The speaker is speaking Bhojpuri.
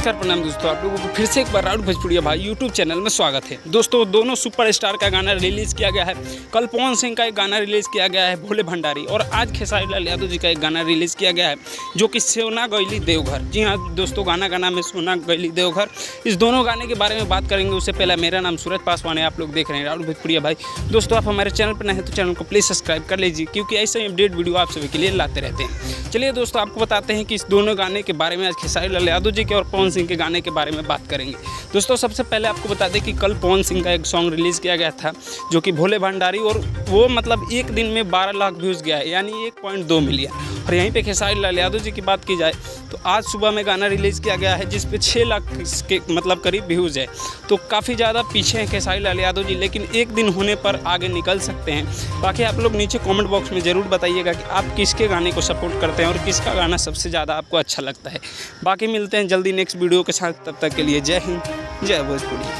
नमस्कार प्रणाम दोस्तों, आप लोगों को फिर से एक बार राउड भोजपुरिया भाई यूट्यूब चैनल में स्वागत है। दोस्तों दोनों सुपरस्टार का गाना रिलीज़ किया गया है। कल पवन सिंह का एक गाना रिलीज़ किया गया है भोले भंडारी, और आज खेसारी लाल यादव जी का एक गाना रिलीज़ किया गया है जो कि सोना गईली देवघर। जी हाँ दोस्तों, गाना का नाम है सोना गईली देवघर। इस दोनों गाने के बारे में बात करेंगे। उससे पहले मेरा नाम सूरज पासवान है, आप लोग देख रहे हैं राउड भोजपुरिया भाई। दोस्तों आप हमारे चैनल पर नए हैं तो चैनल को प्लीज़ सब्सक्राइब कर लीजिए, क्योंकि ऐसे ही अपडेट वीडियो आप सभी के लिए लाते रहते हैं। चलिए दोस्तों आपको बताते हैं कि इस दोनों गाने के बारे में आज खेसारी लाल यादव जी के और पवन सिंह के गाने के बारे में बात करेंगे। दोस्तों सबसे पहले आपको बता दें कि कल पवन सिंह का एक सॉन्ग रिलीज़ किया गया था जो कि भोले भंडारी, और वो मतलब एक दिन में 12 लाख व्यूज़ गया है, यानी 1.2 मिलियन। और यहीं पे खेसारी लाल यादव जी की बात की जाए तो आज सुबह में गाना रिलीज़ किया गया है जिस पे 6 लाख के मतलब करीब व्यूज़ है। तो काफ़ी ज़्यादा पीछे हैं खेसारी लाल यादव जी, लेकिन एक दिन होने पर आगे निकल सकते हैं। बाकी आप लोग नीचे कमेंट बॉक्स में ज़रूर बताइएगा कि आप किसके गाने को सपोर्ट करते हैं और किसका गाना सबसे ज़्यादा आपको अच्छा लगता है। बाकी मिलते हैं जल्दी नेक्स्ट वीडियो के साथ, तब तक के लिए जय हिंद, जय भोजपुरी।